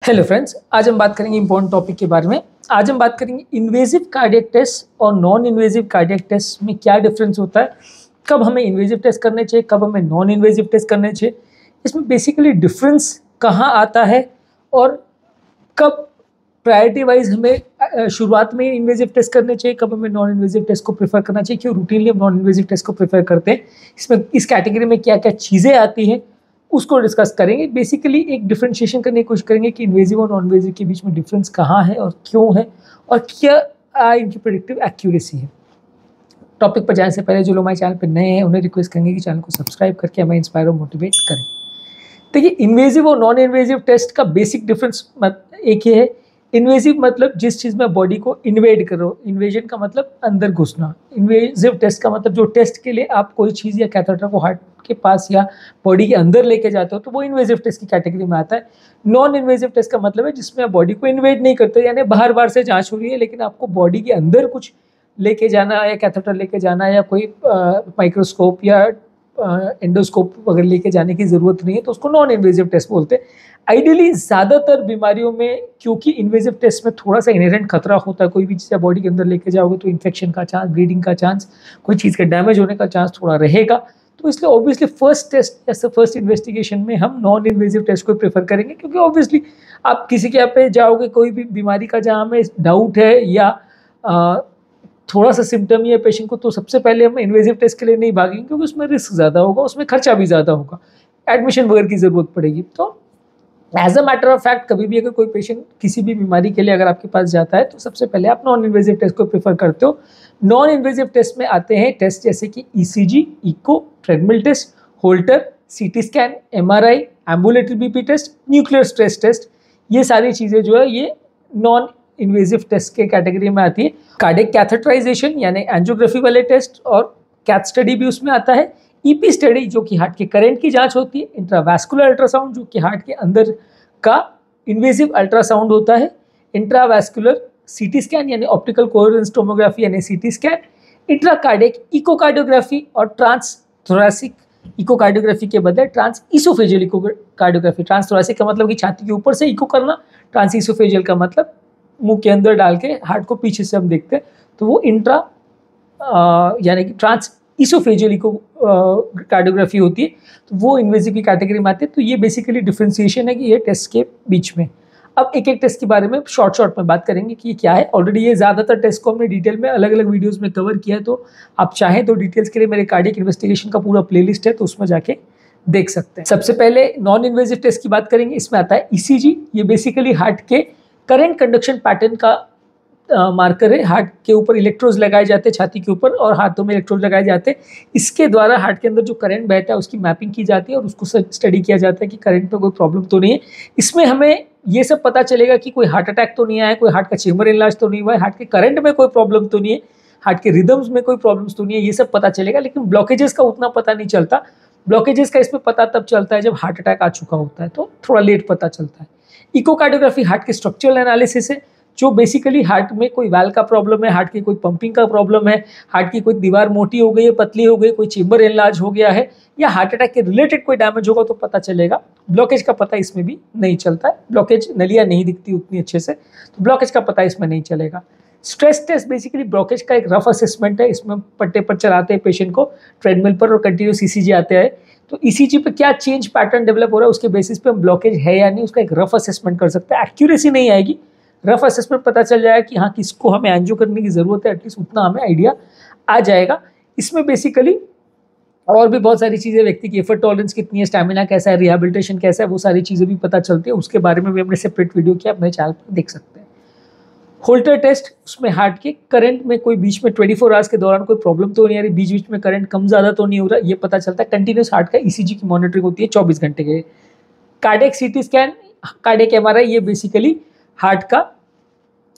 Hello friends, आज हम बात करेंगे इंपॉर्टेंट टॉपिक के बारे में। आज हम बात करेंगे इन्वेजिव कार्डियक टेस्ट और नॉन इन्वेजिव कार्डियक टेस्ट में क्या डिफरेंस होता है, कब हमें इन्वेजिव टेस्ट करने चाहिए, कब हमें नॉन इन्वेजिव टेस्ट करने चाहिए, इसमें बेसिकली डिफरेंस कहाँ आता है और कब प्रायोरिटी वाइज हमें शुरुआत में इन्वेजिव टेस्ट करने चाहिए, कब हमें नॉन इन्वेजिव टेस्ट को प्रेफर करना चाहिए, क्यों रूटीनली हम नॉन इन्वेजिव टेस्ट को प्रेफर करते हैं, इसमें इस कैटेगरी में क्या क्या चीज़ें आती हैं उसको डिस्कस करेंगे। बेसिकली एक डिफरेंशिएशन करने की कोशिश करेंगे कि इन्वेजिव और नॉन इन्वेजिव के बीच में डिफरेंस कहाँ है और क्यों है और क्या इनकी प्रेडिक्टिव एक्यूरेसी है। टॉपिक पर जाने से पहले जो लोग हमारे चैनल पर नए हैं उन्हें रिक्वेस्ट करेंगे कि चैनल को सब्सक्राइब करके हमें इंस्पायर और मोटिवेट करें। देखिए, इन्वेजिव और नॉन इन्वेजिव टेस्ट का बेसिक डिफरेंस एक ही है। इन्वेजिव मतलब जिस चीज़ में बॉडी को इन्वेड करो, इन्वेजन का मतलब अंदर घुसना। इन्वेजिव टेस्ट का मतलब जो टेस्ट के लिए आप कोई चीज़ या कैथेटर को हार्ट के पास या बॉडी के अंदर लेके जाते हो तो वो इन्वेजिव टेस्ट की कैटेगरी में आता है। नॉन इन्वेजिव टेस्ट का मतलब है जिसमें आप बॉडी को इन्वेड नहीं करते, यानी बाहर बाहर से जांच हो रही है लेकिन आपको बॉडी के अंदर कुछ लेके जाना या कैथेटर लेके जाना या कोई माइक्रोस्कोप या एंडोस्कोप वगैरह लेके जाने की ज़रूरत नहीं है, तो उसको नॉन इन्वेजिव टेस्ट बोलते हैं। आइडियली ज़्यादातर बीमारियों में क्योंकि इन्वेजिव टेस्ट में थोड़ा सा इनहेरेंट खतरा होता है, कोई भी चीज़ बॉडी के अंदर लेके जाओगे तो इन्फेक्शन का चांस, ब्लीडिंग का चांस, कोई चीज़ का डैमेज होने का चांस थोड़ा रहेगा, तो इसलिए ऑब्वियसली फर्स्ट टेस्ट या फर्स्ट इन्वेस्टिगेशन में हम नॉन इन्वेजिव टेस्ट को प्रेफर करेंगे। क्योंकि ऑब्वियसली आप किसी के यहाँ पे जाओगे, कोई भी बीमारी का जहाँ हमें डाउट है या थोड़ा सा सिम्टम ही है पेशेंट को, तो सबसे पहले हम इन्वेजिव टेस्ट के लिए नहीं भागेंगे क्योंकि उसमें रिस्क ज़्यादा होगा, उसमें खर्चा भी ज़्यादा होगा, एडमिशन वगैरह की ज़रूरत पड़ेगी। तो as a matter of fact कभी भी अगर कोई पेशेंट किसी भी बीमारी के लिए अगर आपके पास जाता है तो सबसे पहले आप नॉन इन्वेजिव टेस्ट को प्रेफर करते हो। नॉन इन्वेजिव टेस्ट में आते हैं टेस्ट जैसे कि ECG, echo, treadmill test, Holter, CT scan, MRI, ambulatory BP test, nuclear stress test. ये सारी चीज़ें जो है ये नॉन इन्वेजिव टेस्ट के कैटेगरी में आती है। कार्डियक कैथेटराइजेशन यानी एंजियोग्राफी वाले टेस्ट और कैथ स्टडी भी उसमें आता है। ईपी स्टडी जो कि हार्ट के करंट की जांच होती है। इंट्रावैस्कुलर अल्ट्रासाउंड जो कि हार्ट के अंदर का इन्वेजिव अल्ट्रासाउंड होता है। इंट्रावैस्कुलर सीटी स्कैन यानी ऑप्टिकल कोहेरेंस टोमोग्राफी यानी सीटी स्कैन। इंट्राकार्डियक इकोकार्डियोग्राफी और ट्रांस थोरैसिक इकोकार्डियोग्राफी के बदले trans oesophageal echocardiography. Trans thoracic का मतलब कि छाती के ऊपर से इको करना, ट्रांस इसोफेजियल का मतलब मुंह के अंदर डाल के हार्ट को पीछे से हम देखते हैं, तो वो इंट्रा यानी कि ट्रांस इसोफेजियल इको कार्डियोग्राफी होती है, तो वो इन्वेजिव की कैटेगरी में आती है। तो ये बेसिकली डिफ्रेंसिएशन है कि ये टेस्ट के बीच में। अब एक एक टेस्ट के बारे में शॉर्ट में बात करेंगे कि ये क्या है। ऑलरेडी ये ज़्यादातर टेस्ट को हमने डिटेल में अलग अलग वीडियोज़ में कवर किया है, तो आप चाहें तो डिटेल्स के लिए मेरे कार्डियक इन्वेस्टिगेशन का पूरा प्लेलिस्ट है, तो उसमें जाके देख सकते हैं। सबसे पहले नॉन इन्वेजिव टेस्ट की बात करेंगे। इसमें आता है ईसीजी। ये बेसिकली हार्ट के करंट कंडक्शन पैटर्न का मार्कर है। हार्ट के ऊपर इलेक्ट्रोड्स लगाए जाते हैं, छाती के ऊपर, और हाथों में इलेक्ट्रोड लगाए जाते हैं। इसके द्वारा हार्ट के अंदर जो करंट बहता है उसकी मैपिंग की जाती है और उसको स्टडी किया जाता है कि करंट में कोई प्रॉब्लम तो नहीं है। इसमें हमें ये सब पता चलेगा कि कोई हार्ट अटैक तो नहीं आया, कोई हार्ट का चेम्बर इनलार्ज तो नहीं हुआ है, हार्ट के करंट में कोई प्रॉब्लम तो नहीं है, हार्ट के रिदम्स में कोई प्रॉब्लम्स तो नहीं है, ये सब पता चलेगा। लेकिन ब्लॉकेजेस का उतना पता नहीं चलता। ब्लॉकेजेस का इसमें पता तब चलता है जब हार्ट अटैक आ चुका होता है, तो थोड़ा लेट पता चलता है। इकोकार्डियोग्राफी हार्ट के स्ट्रक्चरल एनालिसिस है, जो बेसिकली हार्ट में कोई वाल्व का प्रॉब्लम है, हार्ट की कोई पंपिंग का प्रॉब्लम है, हार्ट की कोई दीवार मोटी हो गई है, पतली हो गई, कोई चेम्बर एनलार्ज हो गया है, या हार्ट अटैक के रिलेटेड कोई डैमेज होगा तो पता चलेगा। ब्लॉकेज का पता इसमें भी नहीं चलता है, ब्लॉकेज नलियाँ नहीं दिखती उतनी अच्छे से, तो ब्लॉकेज का पता इसमें नहीं चलेगा। स्ट्रेस टेस्ट बेसिकली ब्लॉकेज का एक रफ असेसमेंट है। इसमें पट्टे पर चलाते हैं पेशेंट को ट्रेडमिल पर और कंटिन्यूस ईसीजी आते हैं, तो ईसीजी पे क्या चेंज पैटर्न डेवलप हो रहा है उसके बेसिस पे हम ब्लॉकेज है या नहीं उसका एक रफ असेसमेंट कर सकते हैं। एक्यूरेसी नहीं आएगी, रफ असेसमेंट पता चल जाएगा कि हाँ किसको हमें एंजियो करने की ज़रूरत है, एटलीस्ट उतना हमें आइडिया आ जाएगा। इसमें बेसिकली और भी बहुत सारी चीज़ें, व्यक्ति की एफर्ट टॉलरेंस कितनी है, स्टैमिना कैसा है, रिहेबिलिटेशन कैसा है, वो सारी चीज़ें भी पता चलती है। उसके बारे में भी हमने सेपरेट वीडियो किया, अपने चैनल पर देख सकते हैं। होल्टर टेस्ट, उसमें हार्ट के करंट में कोई बीच में 24 आवर्स के दौरान कोई प्रॉब्लम तो नहीं आ रही, बीच बीच में करंट कम ज़्यादा तो नहीं हो रहा, ये पता चलता है। कंटिन्यूस हार्ट का ईसीजी की मॉनिटरिंग होती है 24 घंटे के लिए। Cardiac CT scan, cardiac MRI, ये बेसिकली हार्ट का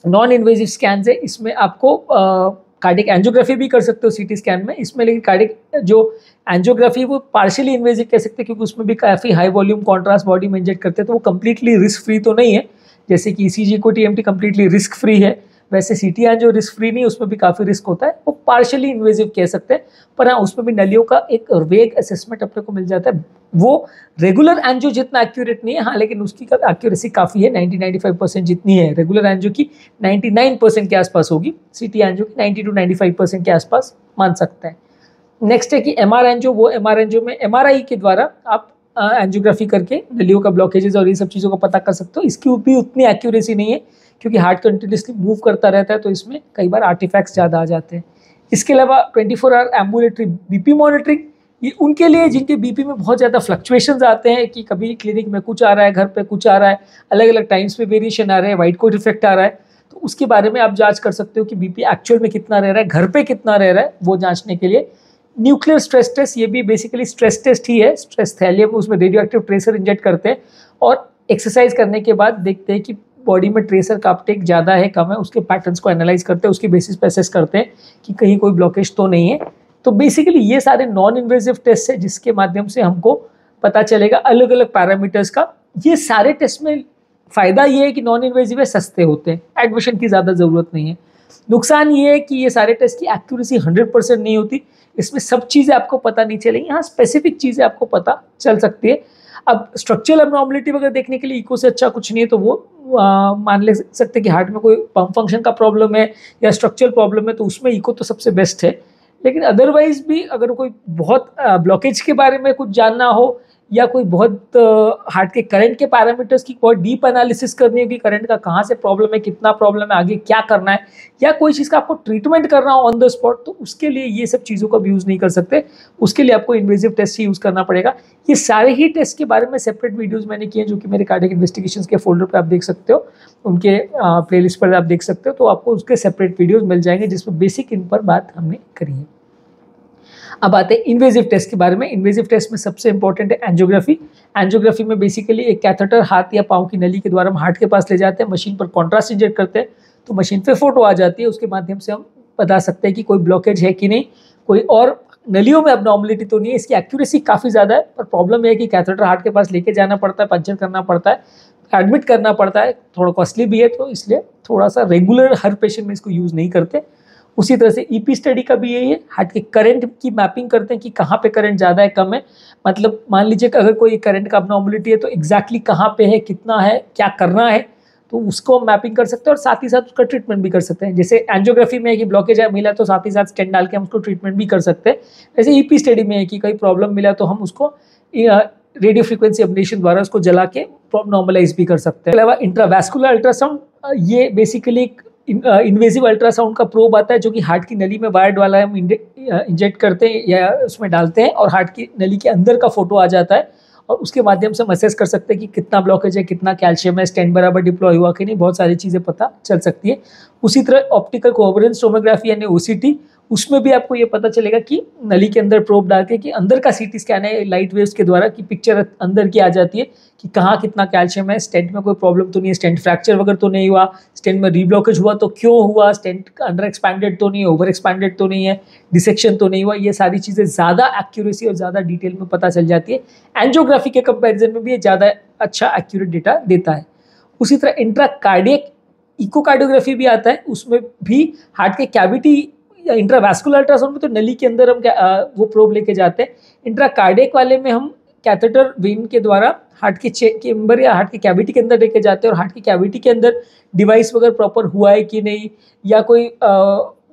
नॉन इन्वेजिव स्कैन है। इसमें आपको कार्डियक एंजियोग्राफी भी कर सकते हो सीटी स्कैन में इसमें, लेकिन कार्डियक जो एंजियोग्राफी वो पार्शियली इन्वेजिव कह सकते हैं क्योंकि उसमें भी काफ़ी हाई वॉल्यूम कॉन्ट्रास्ट बॉडी में इंजेक्ट करते हैं, तो वो कम्प्लीटली रिस्क फ्री तो नहीं है। जैसे कि ईसीजी को टीएमटी कम्प्लीटली रिस्क फ्री है, वैसे सीटी एंजियो रिस्क फ्री नहीं, उसमें भी काफ़ी रिस्क होता है, वो पार्शियली इन्वेजिव कह सकते हैं, पर हाँ उसमें भी नलियों का एक वेग असेसमेंट अपने को मिल जाता है। वो रेगुलर एंजियो जितना एक्यूरेट नहीं है, हाँ, लेकिन उसकी एक्यूरेसी काफ़ी है, 90-95% जितनी है रेगुलर एंजियो की 99% के आसपास होगी, सीटी एंजियो की 90-95% के आसपास मान सकते हैं। नेक्स्ट है कि एमआर एंजियो, वो एमआर एंजियो में एमआरआई के द्वारा आप एंजियोग्राफी करके नलियों का ब्लॉकेजेस और ये सब चीज़ों को पता कर सकते हो। इसकी भी उतनी एक्यूरेसी नहीं है क्योंकि हार्ट कंटिन्यूसली मूव करता रहता है, तो इसमें कई बार आर्टिफैक्ट्स ज़्यादा आ जाते हैं। इसके अलावा 24 आवर एम्बुलेटरी बीपी मॉनिटरिंग, ये उनके लिए जिनके बीपी में बहुत ज़्यादा फ्लक्चुएशंस आते हैं कि कभी क्लिनिक में कुछ आ रहा है, घर पे कुछ आ रहा है, अलग अलग टाइम्स पे वेरिएशन आ रहे हैं, वाइट कोट इफेक्ट आ रहा है, तो उसके बारे में आप जांच कर सकते हो कि बीपी एक्चुअल में कितना रह रहा है, घर पे कितना रह रहा है, वो जांचने के लिए। न्यूक्लियर स्ट्रेस टेस्ट, ये भी बेसिकली स्ट्रेस टेस्ट ही है, स्ट्रेस थैलियम, उसमें रेडियो एक्टिव ट्रेसर इंजेक्ट करते हैं और एक्सरसाइज करने के बाद देखते हैं कि बॉडी में ट्रेसर का अपटेक ज़्यादा है कम है, उसके पैटर्न्स को एनालाइज करते हैं, उसके बेसिस पे असेस करते हैं कि कहीं कोई ब्लॉकेज तो नहीं है। तो बेसिकली ये सारे नॉन इन्वेजिव टेस्ट है जिसके माध्यम से हमको पता चलेगा अलग अलग पैरामीटर्स का। ये सारे टेस्ट में फ़ायदा ये है कि नॉन इन्वेजिव है, सस्ते होते हैं, एडमिशन की ज़्यादा ज़रूरत नहीं है। नुकसान ये है कि ये सारे टेस्ट की एक्यूरेसी 100% नहीं होती, इसमें सब चीज़ें आपको पता नहीं चलेंगी, हाँ स्पेसिफिक चीज़ें आपको पता चल सकती है। अब स्ट्रक्चरल एब्नॉर्मलिटी वगैरह देखने के लिए इको से अच्छा कुछ नहीं है, तो वो मान ले सकते हैं कि हार्ट में कोई पंप फंक्शन का प्रॉब्लम है या स्ट्रक्चरल प्रॉब्लम है, तो उसमें इको तो सबसे बेस्ट है। लेकिन अदरवाइज भी अगर कोई बहुत ब्लॉकेज के बारे में कुछ जानना हो या कोई बहुत हार्ट के करंट के पैरामीटर्स की बहुत डीप एनालिसिस करनी है कि करंट का कहाँ से प्रॉब्लम है, कितना प्रॉब्लम है, आगे क्या करना है, या कोई चीज़ का आपको ट्रीटमेंट करना हो ऑन द स्पॉट, तो उसके लिए ये सब चीज़ों का भी यूज़ नहीं कर सकते, उसके लिए आपको इन्वेजिव टेस्ट ही यूज़ करना पड़ेगा। ये सारे ही टेस्ट के बारे में सेपरेट वीडियोज़ मैंने किए हैं जो कि मेरे कार्डियक इन्वेस्टिगेशंस के फोल्डर पर आप देख सकते हो, उनके प्लेलिस्ट पर आप देख सकते हो, तो आपको उसके सेपरेट वीडियोज़ मिल जाएंगे जिसमें बेसिक इन पर बात हमने करी है। अब आते हैं इन्वेजिव टेस्ट के बारे में। इन्वेजिव टेस्ट में सबसे इंपॉर्टेंट है एंजियोग्राफी। एंजियोग्राफी में बेसिकली एक कैथेटर हाथ या पाँव की नली के द्वारा हम हार्ट के पास ले जाते हैं, मशीन पर कॉन्ट्रास्ट इंजेक्ट करते हैं, तो मशीन पे फोटो आ जाती है, उसके माध्यम से हम बता सकते हैं कि कोई ब्लॉकेज है कि नहीं, कोई और नलियों में अबनॉर्मलिटी तो नहीं है। इसकी एक्यूरेसी काफ़ी ज़्यादा है, पर प्रॉब्लम यह है कि कैथेटर हार्ट के पास लेके जाना पड़ता है, पंचर करना पड़ता है, एडमिट करना पड़ता है, थोड़ा कॉस्टली भी है, तो इसलिए थोड़ा सा रेगुलर हर पेशेंट में इसको यूज़ नहीं करते। उसी तरह से ईपी स्टडी का भी यही है, हार्ट के करंट की मैपिंग करते हैं कि कहाँ पे करंट ज़्यादा है कम है, मतलब मान लीजिए कि अगर कोई करंट का अबनॉर्मलिटी है तो एग्जैक्टली कहाँ पे है, कितना है, क्या करना है, तो उसको मैपिंग कर सकते हैं और साथ ही साथ उसका ट्रीटमेंट भी कर सकते हैं। जैसे एंजियोग्राफी में है कि ब्लॉकेज है मिला तो साथ ही साथ स्टेंट डाल के हम उसको ट्रीटमेंट भी कर सकते हैं। वैसे ईपी स्टडी में है कि कोई प्रॉब्लम मिला तो हम उसको रेडियो फ्रीक्वेंसी एब्लेशन द्वारा उसको जला के नॉर्मलाइज भी कर सकते हैं। अलावा इंट्रावैस्कुलर अल्ट्रासाउंड, ये बेसिकली इन्वेजिव अल्ट्रासाउंड का प्रोब आता है जो कि हार्ट की नली में वायर्ड वाला है, हम इंजेक्ट करते हैं या उसमें डालते हैं और हार्ट की नली के अंदर का फोटो आ जाता है और उसके माध्यम से हम असेस कर सकते हैं कि कितना ब्लॉकेज है, कितना कैल्शियम है, स्टेंट बराबर डिप्लॉय हुआ कि नहीं, बहुत सारी चीज़ें पता चल सकती है। उसी तरह ऑप्टिकल कोहेरेंस टोमोग्राफी यानी ओसीटी, उसमें भी आपको ये पता चलेगा कि नली के अंदर प्रोब डाल के कि अंदर का सीटी स्कैन है लाइट वेव्स के द्वारा कि पिक्चर अंदर की आ जाती है कि कहाँ कितना कैल्शियम है, स्टेंट में कोई प्रॉब्लम तो नहीं है, स्टेंट फ्रैक्चर वगैरह तो नहीं हुआ, स्टेंट में रीब्लॉकेज हुआ तो क्यों हुआ, स्टेंट अंडर एक्सपैंडेड तो नहीं है, ओवर एक्सपैंडेड तो नहीं है, डिसेक्शन तो नहीं हुआ, ये सारी चीज़ें ज़्यादा एक्यूरेसी और ज़्यादा डिटेल में पता चल जाती है। एंजियोग्राफी के कंपेरिजन में भी ये ज़्यादा अच्छा एक्यूरेट डेटा देता है। उसी तरह इंट्राकार्डियक इकोकार्डियोग्राफी भी आता है, उसमें भी हार्ट के कैविटी या इंट्रावैस्कुलर अल्ट्रासाउंड में तो नली के अंदर हम वो प्रोब लेके जाते हैं। इंट्राकार्डियक वाले में हम कैथेटर वेन के द्वारा हार्ट के चेम्बर या हार्ट के कैविटी के अंदर लेके जाते हैं और हार्ट की कैविटी के अंदर डिवाइस वगैरह प्रॉपर हुआ है कि नहीं, या कोई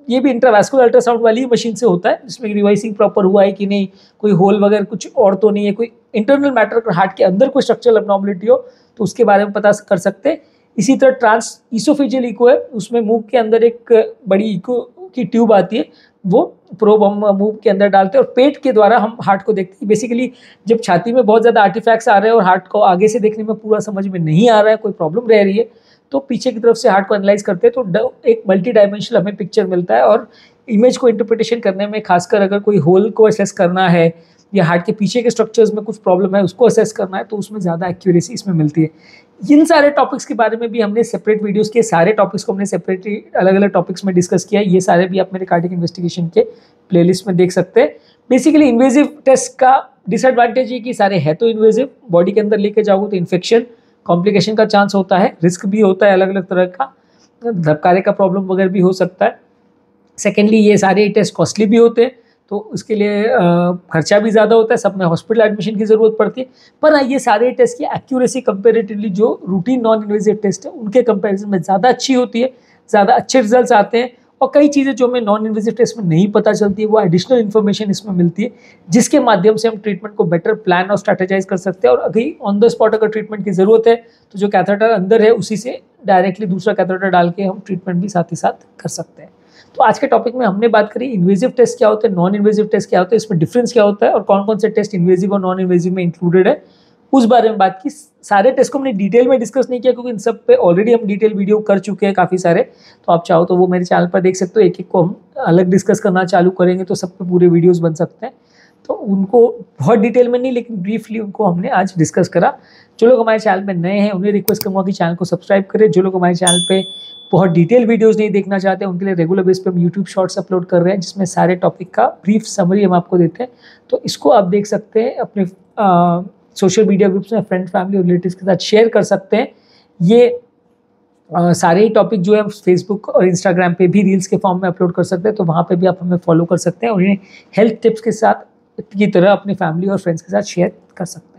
ये भी इंट्रावैस्कुलर अल्ट्रासाउंड वाली मशीन से होता है जिसमें डिवाइसिंग प्रॉपर हुआ है कि नहीं, कोई होल वगैरह कुछ और तो नहीं है, कोई इंटरनल मैटर अगर हार्ट के अंदर कोई स्ट्रक्चरल एब्नॉर्मलिटी हो तो उसके बारे में पता कर सकते हैं। इसी तरह ट्रांस ईसोफेजियल इको है, उसमें मुंह के अंदर एक बड़ी इको की ट्यूब आती है, वो प्रोब हम मुंह के अंदर डालते हैं और पेट के द्वारा हम हार्ट को देखते हैं। बेसिकली जब छाती में बहुत ज़्यादा आर्टिफैक्ट्स आ रहे हैं और हार्ट को आगे से देखने में पूरा समझ में नहीं आ रहा है, कोई प्रॉब्लम रह रही है, तो पीछे की तरफ से हार्ट को एनालाइज करते हैं तो एक मल्टी डायमेंशनल हमें पिक्चर मिलता है। और इमेज को इंटरप्रिटेशन करने में खासकर अगर कोई होल को असेस करना है या हार्ट के पीछे के स्ट्रक्चर्स में कुछ प्रॉब्लम है उसको असेस करना है, तो उसमें ज़्यादा एक्यूरेसी इसमें मिलती है। इन सारे टॉपिक्स के बारे में भी हमने सेपरेट वीडियोस के सारे टॉपिक्स को हमने सेपरेटली अलग अलग टॉपिक्स में डिस्कस किया है, ये सारे भी आप मेरे कार्डियक इन्वेस्टिगेशन के प्लेलिस्ट में देख सकते हैं। बेसिकली इन्वेजिव टेस्ट का डिसएडवांटेज ये कि सारे है तो इन्वेजिव, बॉडी के अंदर लेके जाओगे तो इन्फेक्शन कॉम्प्लिकेशन का चांस होता है, रिस्क भी होता है अलग अलग तरह का। धबकारे का प्रॉब्लम वगैरह भी हो सकता है। सेकेंडली ये सारे टेस्ट कॉस्टली भी होते हैं, तो उसके लिए खर्चा भी ज़्यादा होता है, सब में हॉस्पिटल एडमिशन की ज़रूरत पड़ती है। पर हाँ, ये सारे टेस्ट की एक्यूरेसी कंपेरेटिवली जो रूटीन नॉन इन्वेजिव टेस्ट है उनके कंपैरिजन में ज़्यादा अच्छी होती है, ज़्यादा अच्छे रिजल्ट्स आते हैं। और कई चीज़ें जो हमें नॉन इन्वेजिव टेस्ट में नहीं पता चलती है वो एडिशनल इन्फॉर्मेशन इसमें मिलती है, जिसके माध्यम से हम ट्रीटमेंट को बेटर प्लान और स्ट्रैटेजाइज कर सकते हैं। और अभी ऑन द स्पॉट अगर ट्रीटमेंट की ज़रूरत है तो जो कैथेटर अंदर है उसी से डायरेक्टली दूसरा कैथेटर डाल के हम ट्रीटमेंट भी साथ ही साथ कर सकते हैं। तो आज के टॉपिक में हमने बात करी इन्वेजिव टेस्ट क्या होते हैं, नॉन इन्वेजिव टेस्ट क्या होते हैं, इसमें डिफरेंस क्या होता है और कौन कौन से टेस्ट इन्वेजिव और नॉन इन्वेजिव में इंक्लूडेड है, उस बारे में बात की। सारे टेस्ट को हमने डिटेल में डिस्कस नहीं किया क्योंकि इन सब पे ऑलरेडी हम डिटेल वीडियो कर चुके हैं काफ़ी सारे, तो आप चाहो तो वो मेरे चैनल पर देख सकते हो। एक एक को हम अलग डिस्कस करना चालू करेंगे तो सब पे पूरे वीडियोज़ बन सकते हैं, तो उनको बहुत डिटेल में नहीं लेकिन ब्रीफली उनको हमने आज डिस्कस करा। जो लोग हमारे चैनल पे नए हैं उन्हें रिक्वेस्ट करूँगा कि चैनल को सब्सक्राइब करें। जो लोग हमारे चैनल पे बहुत डिटेल वीडियोस नहीं देखना चाहते उनके लिए रेगुलर बेस पे हम यूट्यूब शॉर्ट्स अपलोड कर रहे हैं जिसमें सारे टॉपिक का ब्रीफ समरी हम आपको देते हैं, तो इसको आप देख सकते हैं, अपने सोशल मीडिया ग्रुप्स में फ्रेंड फैमिली और रिलेटिव्स के साथ शेयर कर सकते हैं। ये सारे ही टॉपिक जो है फेसबुक और इंस्टाग्राम पे भी रील्स के फॉर्म में अपलोड कर सकते हैं, तो वहाँ पे भी आप हमें फॉलो कर सकते हैं और इन्हें हेल्थ टिप्स के साथ की तरह अपनी फैमिली और फ्रेंड्स के साथ शेयर कर सकते हैं।